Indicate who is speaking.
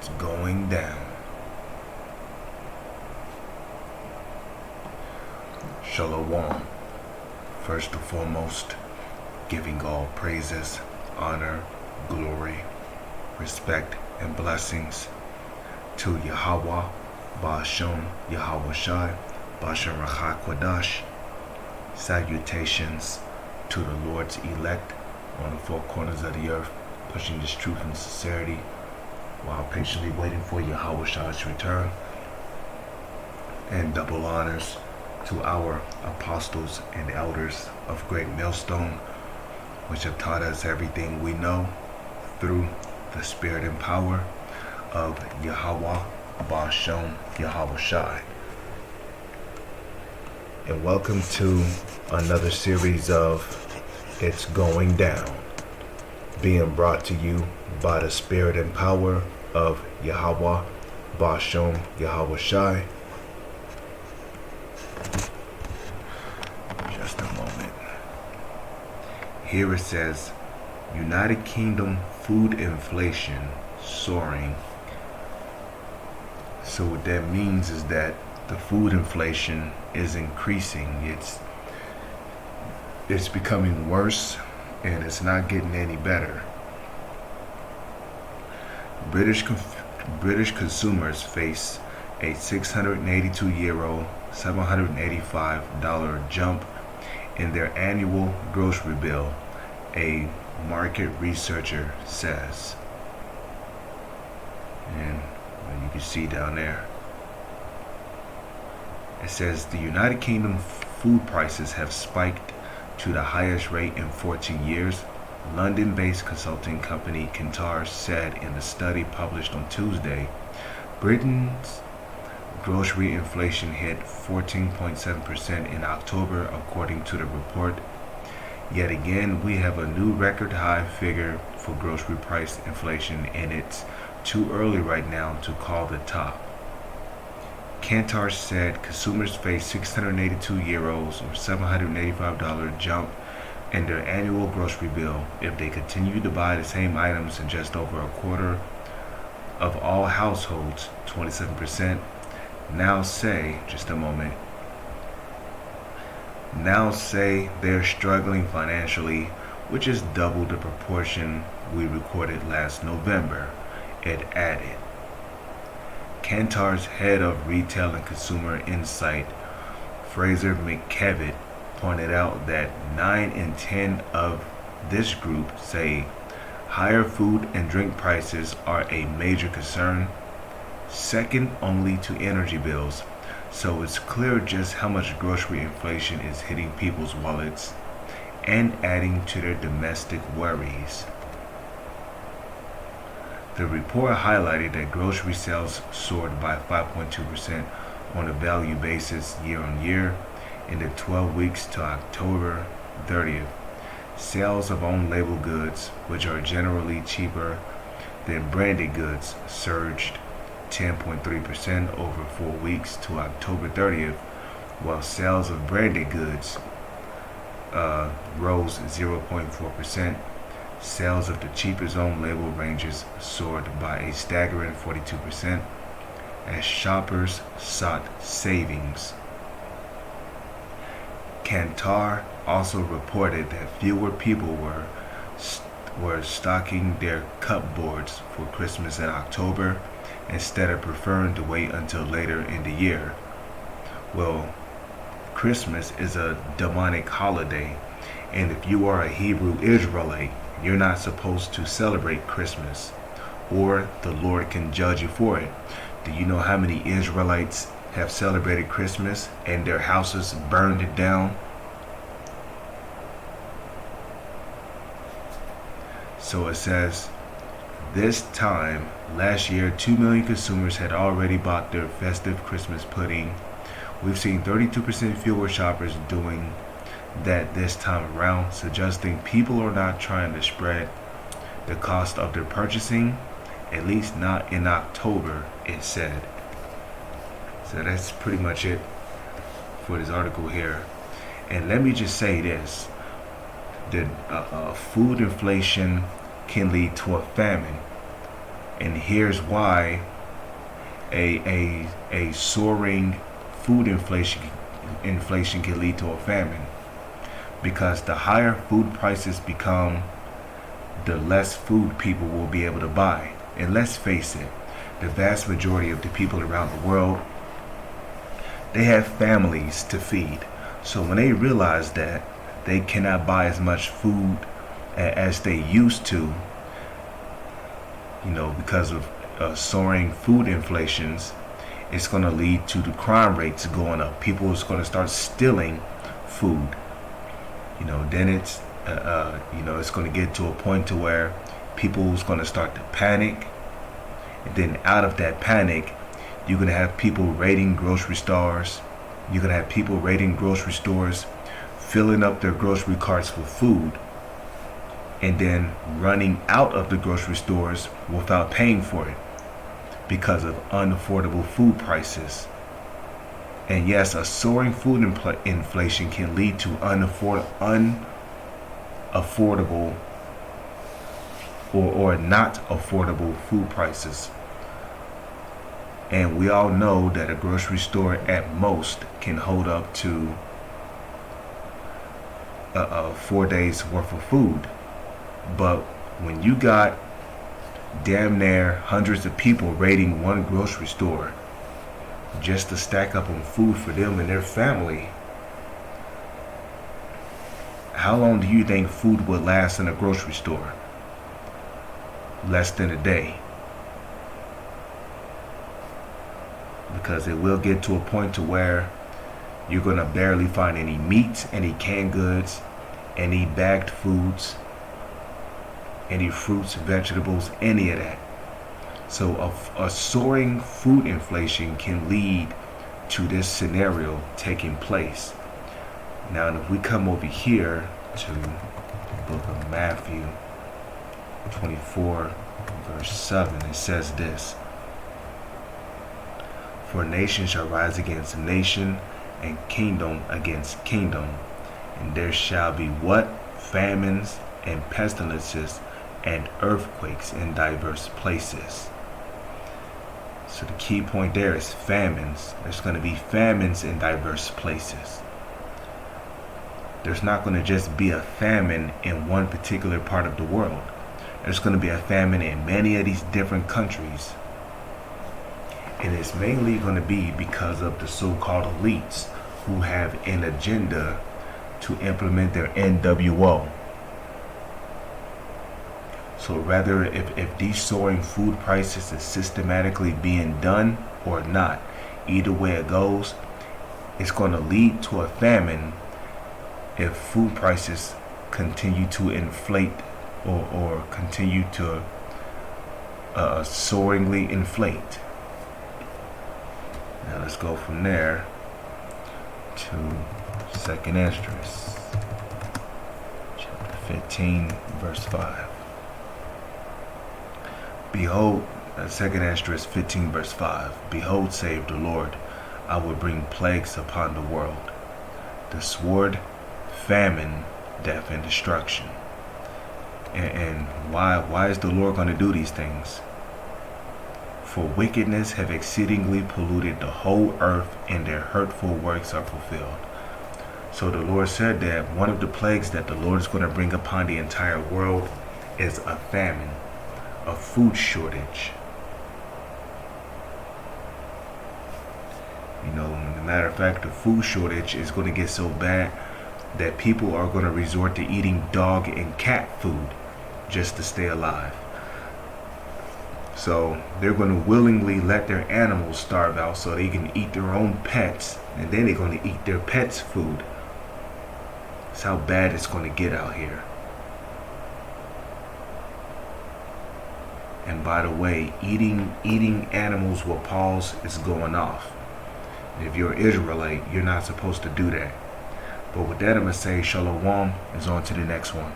Speaker 1: It's going down. Shalom. First and foremost, giving all praises, honor, glory, respect, and blessings to Yahweh, Ba'asham, Yahweh Shai, Ba'asham Rachakwadash. Salutations to the Lord's elect on the four corners of the earth, pushing this truth and sincerity while patiently waiting for Yahweh Shai's return. And double honors to our apostles and elders of Great Millstone, which have taught us everything we know through the spirit and power of Yahweh, Ba'asham, Yahweh Shai. And welcome to another series of It's Going Down, being brought to you by the spirit and power of Yahweh, Ba'asham, Yahweh Shai. Just a moment. Here it says, United Kingdom food inflation soaring. So what that means is that the food inflation is increasing. It's becoming worse, and it's not getting any better. British consumers face a €682, $785 jump in their annual grocery bill, a market researcher says. And you can see down there, it says the United Kingdom food prices have spiked to the highest rate in 14 years. London-based consulting company Kantar said in a study published on Tuesday. Britain's grocery inflation hit 14.7% in October, according to the report. Yet again, we have a new record high figure for grocery price inflation, and it's too early right now to call the top. Kantar said consumers face €682 or $785 jump in their annual grocery bill if they continue to buy the same items, in just over a quarter of all households, 27%, now say they're struggling financially, which is double the proportion we recorded last November, it added. Kantar's head of retail and consumer insight, Fraser McKevitt, pointed out that 9 in 10 of this group say higher food and drink prices are a major concern, second only to energy bills. So it's clear just how much grocery inflation is hitting people's wallets and adding to their domestic worries. The report highlighted that grocery sales soared by 5.2% on a value basis year on year in the 12 weeks to October 30th. Sales of own label goods, which are generally cheaper than branded goods, surged 10.3% over 4 weeks to October 30th, while sales of branded goods rose 0.4%. Sales of the cheapest own label ranges soared by a staggering 42% as shoppers sought savings. Kantar also reported that fewer people were stocking their cupboards for Christmas in October instead of preferring to wait until later in the year. Well, Christmas is a demonic holiday, and if you are a Hebrew Israelite, you're not supposed to celebrate Christmas, or the Lord can judge you for it. Do you know how many Israelites have celebrated Christmas and their houses burned down? So it says, this time last year, 2 million consumers had already bought their festive Christmas pudding. We've seen 32% fewer shoppers doing that this time around, suggesting people are not trying to spread the cost of their purchasing, at least not in October, it said. So that's pretty much it for this article here. And let me just say this, that food inflation can lead to a famine. And here's why a soaring food inflation can lead to a famine. Because the higher food prices become, the less food people will be able to buy. And let's face it, the vast majority of the people around the world, they have families to feed. So when they realize that they cannot buy as much food as they used to, because of soaring food inflations, it's going to lead to the crime rates going up. People is going to start stealing food. Then it's it's going to get to a point to where people is going to start to panic, and then out of that panic, you're going to have people raiding grocery stores. You're going to have people raiding grocery stores, filling up their grocery carts with food, and then running out of the grocery stores without paying for it because of unaffordable food prices. And yes, a soaring food inflation can lead to unaffordable or not affordable food prices. And we all know that a grocery store at most can hold up to 4 days worth of food. But when you got damn near hundreds of people raiding one grocery store just to stack up on food for them and their family, how long do you think food would last in a grocery store? Less than a day. Because it will get to a point to where you're going to barely find any meats, any canned goods, any bagged foods, any fruits, vegetables, any of that. So a soaring food inflation can lead to this scenario taking place. Now, if we come over here to the book of Matthew 24, verse 7, it says this: "For nation shall rise against nation, and kingdom against kingdom, and there shall be" what? "Famines and pestilences and earthquakes in diverse places." So the key point there is famines. There's going to be famines in diverse places. There's not going to just be a famine in one particular part of the world. There's going to be a famine in many of these different countries. And it's mainly going to be because of the so-called elites who have an agenda to implement their NWO. So rather, if these soaring food prices is systematically being done or not, either way it goes, it's going to lead to a famine if food prices continue to inflate or continue to soaringly inflate. Now let's go from there to 2nd Esdras, chapter 15, verse 5. Behold, 2nd Esdras 15, verse 5. "Behold, saith the Lord, I will bring plagues upon the world, the sword, famine, death, and destruction." And why is the Lord going to do these things? "For wickedness have exceedingly polluted the whole earth, and their hurtful works are fulfilled." So the Lord said that one of the plagues that the Lord is going to bring upon the entire world is a famine, a food shortage. As a matter of fact, the food shortage is going to get so bad that people are going to resort to eating dog and cat food just to stay alive. So they're going to willingly let their animals starve out so they can eat their own pets, and then they're going to eat their pets' food. That's how bad it's going to get out here. And by the way, eating animals with paws is going off. If you're an Israelite, you're not supposed to do that. But with that, I'm going to say shalom, and on to the next one.